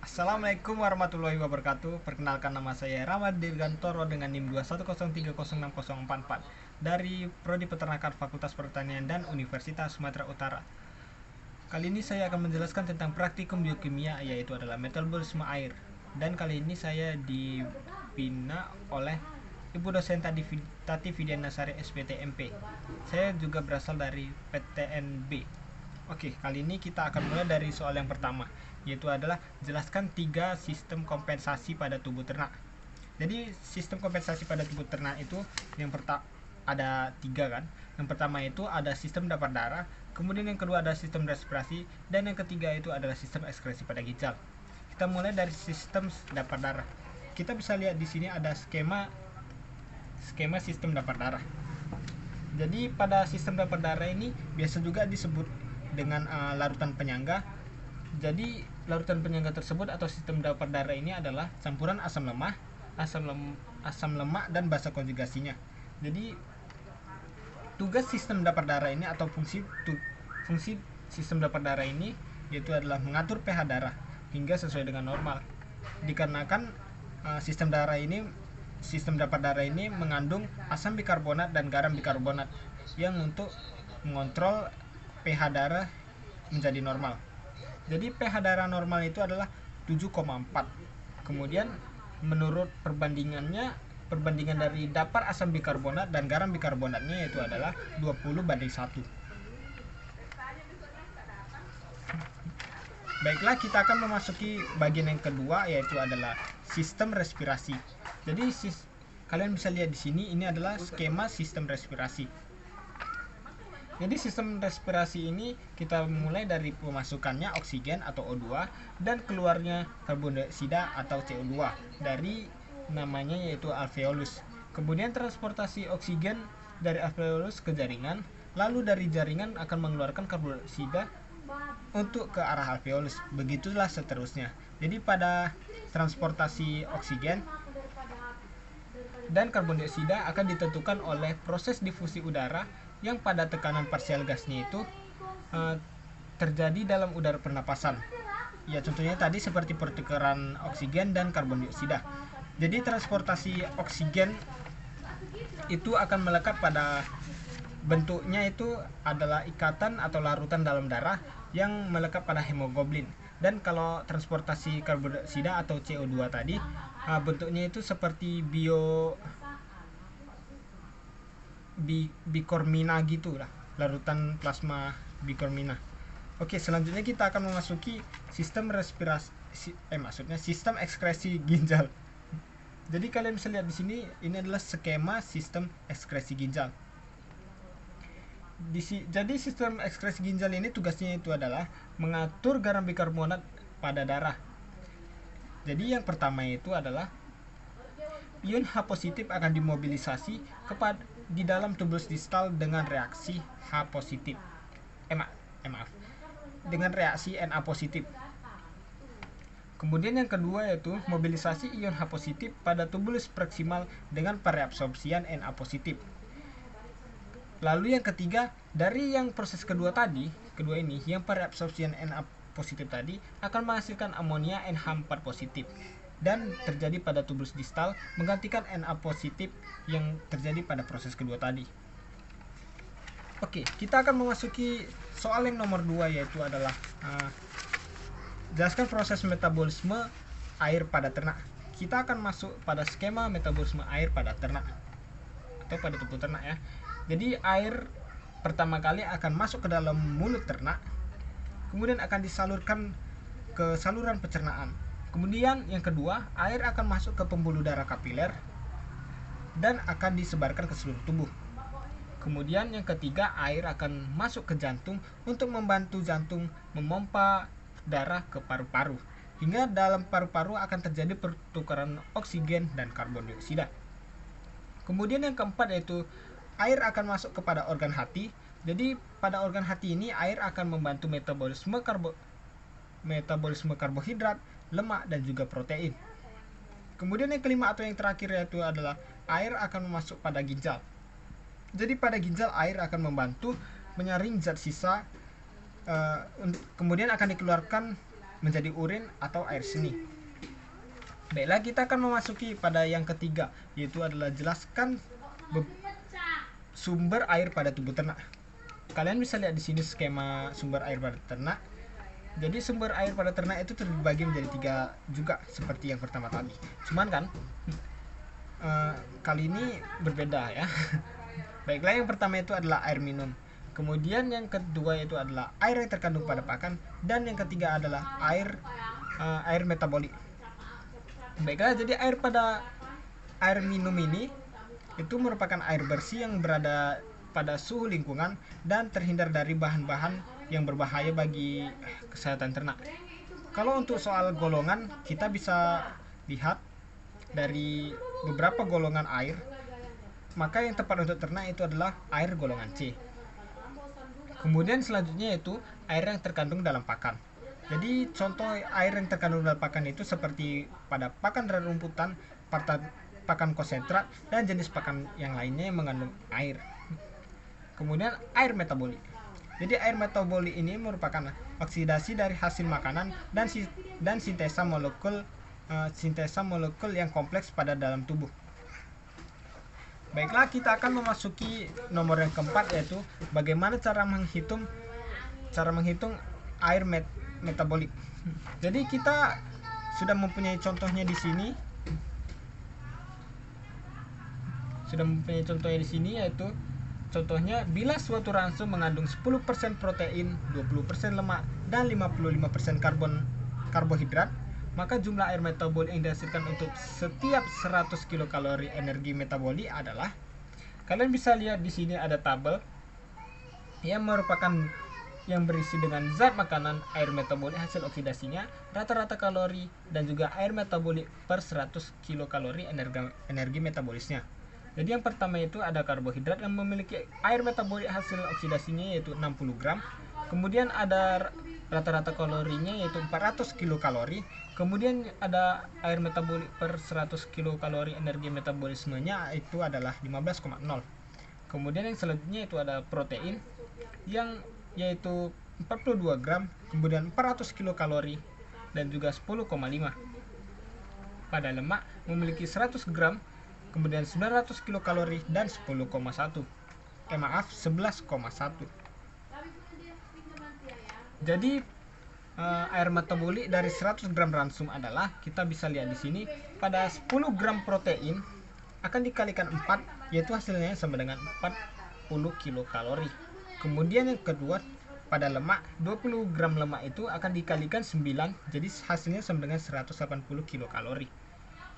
Assalamualaikum warahmatullahi wabarakatuh. Perkenalkan, nama saya Rahmat Dirgantoro dengan NIM 210306044 dari Prodi Peternakan Fakultas Pertanian dan Universitas Sumatera Utara. Kali ini saya akan menjelaskan tentang praktikum biokimia, yaitu adalah metabolisme air. Dan kali ini saya dibina oleh Ibu dosen Tati Widianasari SPTMP. Saya juga berasal dari PTNB. Oke, kali ini kita akan mulai dari soal yang pertama, yaitu adalah jelaskan 3 sistem kompensasi pada tubuh ternak. Jadi sistem kompensasi pada tubuh ternak itu yang pertama ada 3 kan. Yang pertama itu ada sistem dapat darah, kemudian yang kedua ada sistem respirasi, dan yang ketiga itu adalah sistem ekskresi pada ginjal. Kita mulai dari sistem dapat darah. Kita bisa lihat di sini ada skema sistem dapat darah. Jadi pada sistem dapat darah ini biasa juga disebut dengan larutan penyangga. Jadi larutan penyangga tersebut atau sistem dapat darah ini adalah campuran asam lemak dan basa konjugasinya. Jadi tugas sistem dapat darah ini atau fungsi sistem dapat darah ini yaitu adalah mengatur pH darah hingga sesuai dengan normal. Dikarenakan sistem dapat darah ini mengandung asam bikarbonat dan garam bikarbonat yang untuk mengontrol pH darah menjadi normal. Jadi pH darah normal itu adalah 7,4. Kemudian menurut perbandingan dari dapar asam bikarbonat dan garam bikarbonatnya yaitu adalah 20:1. Baiklah, kita akan memasuki bagian yang kedua, yaitu adalah sistem respirasi. Jadi kalian bisa lihat di sini, ini adalah skema sistem respirasi. Jadi sistem respirasi ini kita mulai dari pemasukannya oksigen atau O2 dan keluarnya karbon dioksida atau CO2 dari namanya yaitu alveolus. Kemudian transportasi oksigen dari alveolus ke jaringan, lalu dari jaringan akan mengeluarkan karbon dioksida untuk ke arah alveolus. Begitulah seterusnya. Jadi pada transportasi oksigen dan karbon dioksida akan ditentukan oleh proses difusi udara yang pada tekanan parsial gasnya itu terjadi dalam udara pernapasan. Ya, contohnya tadi seperti pertukaran oksigen dan karbon dioksida. Jadi transportasi oksigen itu akan melekat pada bentuknya itu adalah ikatan atau larutan dalam darah yang melekat pada hemoglobin. Dan kalau transportasi karbon dioksida atau CO2 tadi bentuknya itu seperti bikormina gitu lah, larutan plasma bikormina. Oke, selanjutnya kita akan memasuki sistem sistem ekskresi ginjal. Jadi kalian bisa lihat di sini, ini adalah skema sistem ekskresi ginjal. Jadi sistem ekskresi ginjal ini tugasnya itu adalah mengatur garam bikarbonat pada darah. Jadi yang pertama itu adalah ion H positif akan dimobilisasi di dalam tubulus distal dengan reaksi H positif. Dengan reaksi Na positif. Kemudian yang kedua yaitu mobilisasi ion H positif pada tubulus proksimal dengan pereabsorpsian Na positif. Lalu yang ketiga, dari yang proses kedua ini, yang pereabsorpsian Na positif tadi akan menghasilkan amonia NH4 positif dan terjadi pada tubulus distal menggantikan Na positif yang terjadi pada proses kedua tadi. Oke, kita akan memasuki soal yang nomor 2, yaitu adalah jelaskan proses metabolisme air pada ternak. Kita akan masuk pada skema metabolisme air pada ternak atau pada tubuh ternak ya. Jadi air pertama kali akan masuk ke dalam mulut ternak, kemudian akan disalurkan ke saluran pencernaan. Kemudian yang kedua, air akan masuk ke pembuluh darah kapiler dan akan disebarkan ke seluruh tubuh. Kemudian yang ketiga, air akan masuk ke jantung untuk membantu jantung memompa darah ke paru-paru. Hingga dalam paru-paru akan terjadi pertukaran oksigen dan karbon dioksida. Kemudian yang keempat yaitu air akan masuk kepada organ hati. Jadi pada organ hati ini air akan membantu metabolisme karbohidrat, lemak, dan juga protein. Kemudian yang kelima atau yang terakhir yaitu adalah air akan masuk pada ginjal. Jadi pada ginjal air akan membantu menyaring zat sisa, kemudian akan dikeluarkan menjadi urin atau air seni. Baiklah, kita akan memasuki pada yang ketiga, yaitu adalah jelaskan sumber air pada tubuh ternak. Kalian bisa lihat di sini skema sumber air pada ternak. Jadi sumber air pada ternak itu terbagi menjadi 3 juga seperti yang pertama tadi. Cuman kan kali ini berbeda ya. Baiklah, yang pertama itu adalah air minum. Kemudian yang kedua itu adalah air yang terkandung pada pakan, dan yang ketiga adalah air metabolik. Baiklah, jadi air minum ini itu merupakan air bersih yang berada pada suhu lingkungan dan terhindar dari bahan-bahan yang berbahaya bagi kesehatan ternak. Kalau untuk soal golongan, kita bisa lihat dari beberapa golongan air, maka yang tepat untuk ternak itu adalah air golongan C. Kemudian selanjutnya yaitu air yang terkandung dalam pakan. Jadi contoh air yang terkandung dalam pakan itu seperti pada pakan rumputan, pakan konsentrat, dan jenis pakan yang lainnya yang mengandung air. Kemudian air metabolik. Jadi air metabolik ini merupakan oksidasi dari hasil makanan dan sintesa molekul yang kompleks pada dalam tubuh. Baiklah, kita akan memasuki nomor yang keempat, yaitu bagaimana cara menghitung air metabolik. Jadi kita sudah mempunyai contohnya di sini. Yaitu contohnya bila suatu ransum mengandung 10% protein, 20% lemak, dan 55% karbohidrat, maka jumlah air metabolik yang dihasilkan untuk setiap 100 kilokalori energi metabolik adalah, kalian bisa lihat di sini ada tabel yang merupakan yang berisi dengan zat makanan, air metabolik hasil oksidasinya, rata-rata kalori, dan juga air metabolik per 100 kilokalori energi metabolisnya. Jadi yang pertama itu ada karbohidrat yang memiliki air metabolik hasil oksidasinya yaitu 60 gram. Kemudian ada rata-rata kalorinya yaitu 400 kilokalori. Kemudian ada air metabolik per 100 kilokalori energi metabolismenya itu adalah 15,0. Kemudian yang selanjutnya itu ada protein yang yaitu 42 gram, kemudian 400 kilokalori dan juga 10,5. Pada lemak memiliki 100 gram, kemudian 900 kilokalori dan 11,1. Jadi air metabolik dari 100 gram ransum adalah, kita bisa lihat di sini pada 10 gram protein akan dikalikan 4, yaitu hasilnya sama dengan 40 kilokalori. Kemudian yang kedua, pada lemak 20 gram lemak itu akan dikalikan 9, jadi hasilnya sama dengan 180 kilokalori.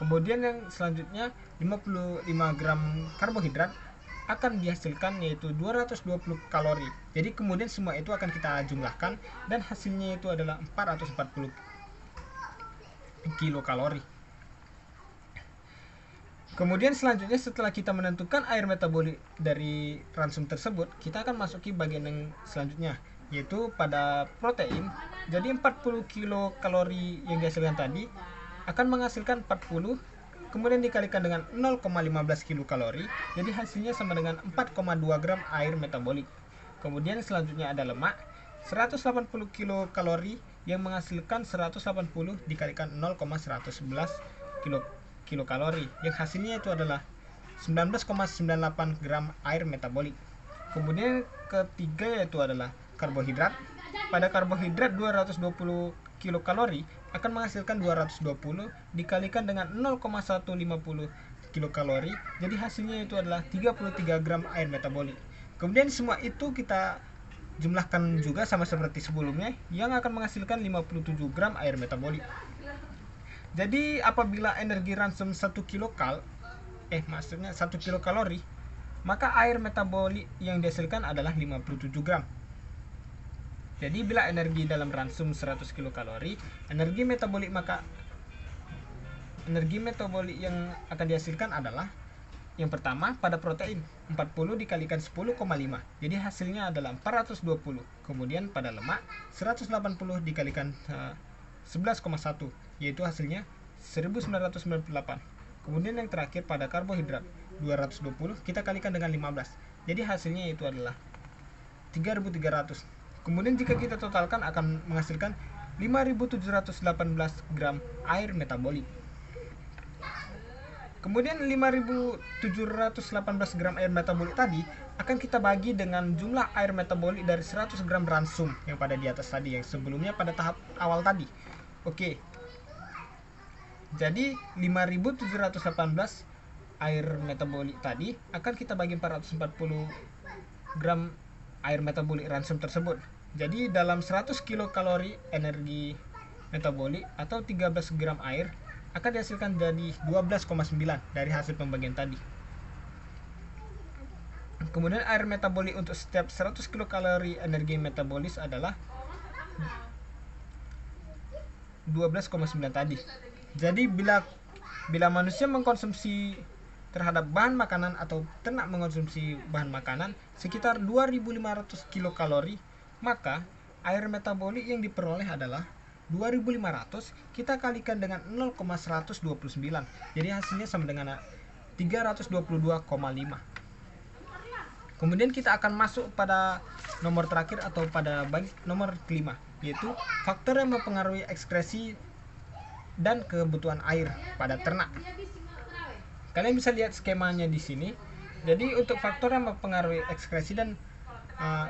Kemudian yang selanjutnya 55 gram karbohidrat akan dihasilkan yaitu 220 kalori. Jadi kemudian semua itu akan kita jumlahkan dan hasilnya itu adalah 440 kilokalori. Kemudian selanjutnya setelah kita menentukan air metabolik dari ransum tersebut, kita akan masuki bagian yang selanjutnya, yaitu pada protein. Jadi 40 kilokalori yang dihasilkan tadi akan menghasilkan 40, kemudian dikalikan dengan 0,15 kilokalori, jadi hasilnya sama dengan 4,2 gram air metabolik. Kemudian selanjutnya ada lemak 180 kilokalori yang menghasilkan 180 dikalikan 0,111 kilokalori, yang hasilnya itu adalah 19,98 gram air metabolik. Kemudian ketiga yaitu adalah karbohidrat. Pada karbohidrat 220 kilokalori akan menghasilkan 220 dikalikan dengan 0,150 kilokalori, jadi hasilnya itu adalah 33 gram air metabolik. Kemudian semua itu kita jumlahkan juga sama seperti sebelumnya, yang akan menghasilkan 57 gram air metabolik. Jadi apabila energi ransum 1 kilokalori, maka air metabolik yang dihasilkan adalah 57 gram. Jadi bila energi dalam ransum 100 kilokalori, energi metabolik yang akan dihasilkan adalah, yang pertama pada protein 40 dikalikan 10,5, jadi hasilnya adalah 420. Kemudian pada lemak 180 dikalikan 11,1, yaitu hasilnya 1998. Kemudian yang terakhir pada karbohidrat 220 kita kalikan dengan 15, jadi hasilnya itu adalah 3.300. Kemudian jika kita totalkan akan menghasilkan 5.718 gram air metabolik. Kemudian 5.718 gram air metabolik tadi akan kita bagi dengan jumlah air metabolik dari 100 gram ransum yang pada di atas tadi, yang sebelumnya pada tahap awal tadi. Oke. Jadi 5.718 air metabolik tadi akan kita bagi 440 gram air metabolik ransum tersebut. Jadi dalam 100 kilokalori energi metabolik atau 13 gram air akan dihasilkan jadi 12,9 dari hasil pembagian tadi. Kemudian air metabolik untuk setiap 100 kilokalori energi metabolis adalah 12,9 tadi. Jadi bila manusia mengkonsumsi terhadap bahan makanan atau ternak mengkonsumsi bahan makanan sekitar 2.500 kilokalori, maka air metabolik yang diperoleh adalah 2.500 kita kalikan dengan 0,129. Jadi hasilnya sama dengan 322,5. Kemudian kita akan masuk pada nomor terakhir atau pada nomor kelima, yaitu faktor yang mempengaruhi ekskresi dan kebutuhan air pada ternak. Kalian bisa lihat skemanya di sini. Jadi untuk faktor yang mempengaruhi ekskresi dan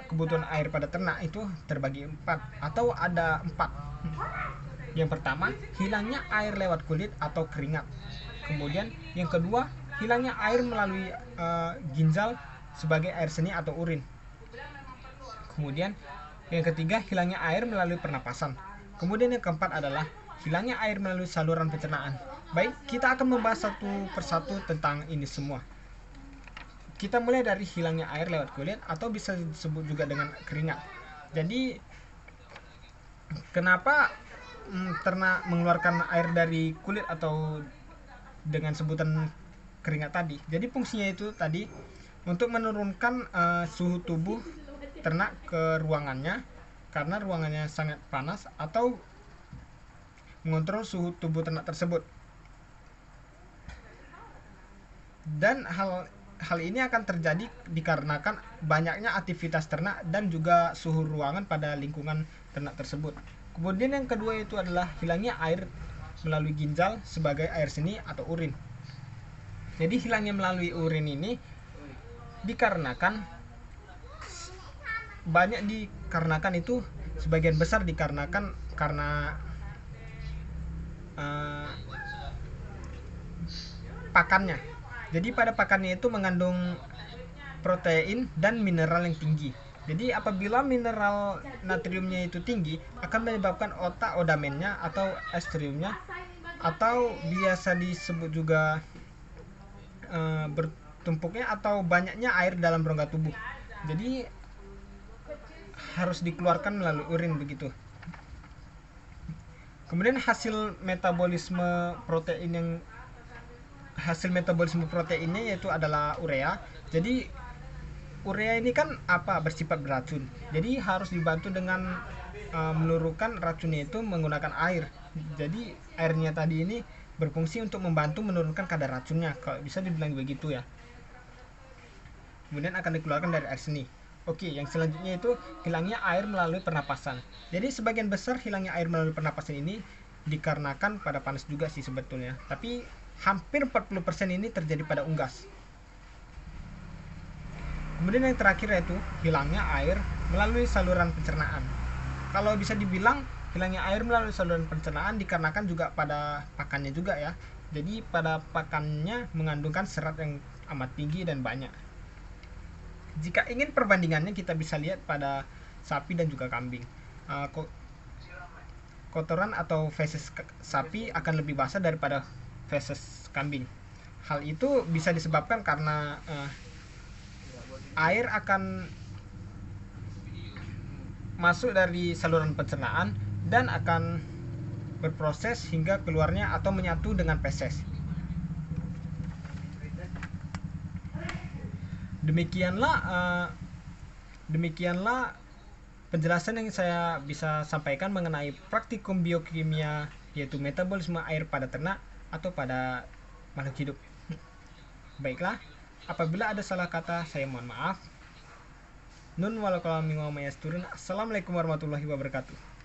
kebutuhan air pada ternak itu terbagi 4 atau ada 4. Yang pertama, hilangnya air lewat kulit atau keringat. Kemudian yang kedua, hilangnya air melalui ginjal sebagai air seni atau urin. Kemudian yang ketiga, hilangnya air melalui pernapasan. Kemudian yang keempat adalah hilangnya air melalui saluran pencernaan. Baik, kita akan membahas satu persatu tentang ini semua. Kita mulai dari hilangnya air lewat kulit atau bisa disebut juga dengan keringat. Jadi kenapa ternak mengeluarkan air dari kulit atau dengan sebutan keringat tadi? Jadi fungsinya itu tadi untuk menurunkan suhu tubuh ternak ke ruangannya karena ruangannya sangat panas, atau mengontrol suhu tubuh ternak tersebut. Dan hal ini akan terjadi dikarenakan banyaknya aktivitas ternak dan juga suhu ruangan pada lingkungan ternak tersebut. Kemudian yang kedua itu adalah hilangnya air melalui ginjal sebagai air seni atau urin. Jadi hilangnya melalui urin ini dikarenakan itu sebagian besar dikarenakan karena pakannya. Jadi pada pakannya itu mengandung protein dan mineral yang tinggi. Jadi apabila mineral natriumnya itu tinggi, akan menyebabkan otak odamennya atau estriumnya, atau biasa disebut juga bertumpuknya atau banyaknya air dalam rongga tubuh. Jadi harus dikeluarkan melalui urin begitu. Kemudian hasil metabolisme proteinnya yaitu adalah urea. Jadi urea ini kan bersifat beracun. Jadi harus dibantu dengan meluruhkan racunnya itu menggunakan air. Jadi airnya tadi ini berfungsi untuk membantu menurunkan kadar racunnya, kalau bisa dibilang begitu ya. Kemudian akan dikeluarkan dari air seni. Oke, yang selanjutnya itu hilangnya air melalui pernapasan. Jadi sebagian besar hilangnya air melalui pernapasan ini dikarenakan pada panas juga sih sebetulnya. Tapi hampir 40% ini terjadi pada unggas. Kemudian yang terakhir yaitu hilangnya air melalui saluran pencernaan. Kalau bisa dibilang hilangnya air melalui saluran pencernaan dikarenakan juga pada pakannya juga ya. Jadi pada pakannya mengandungkan serat yang amat tinggi dan banyak. Jika ingin perbandingannya kita bisa lihat pada sapi dan juga kambing. Kotoran atau feses sapi akan lebih basah daripada feses kambing. Hal itu bisa disebabkan karena air akan masuk dari saluran pencernaan dan akan berproses hingga keluarnya atau menyatu dengan feses. Demikianlah penjelasan yang saya bisa sampaikan mengenai praktikum biokimia, yaitu metabolisme air pada ternak atau pada makhluk hidup. Baiklah, apabila ada salah kata saya mohon maaf. Nun walau kalau minggu mayas turun. Assalamualaikum warahmatullahi wabarakatuh.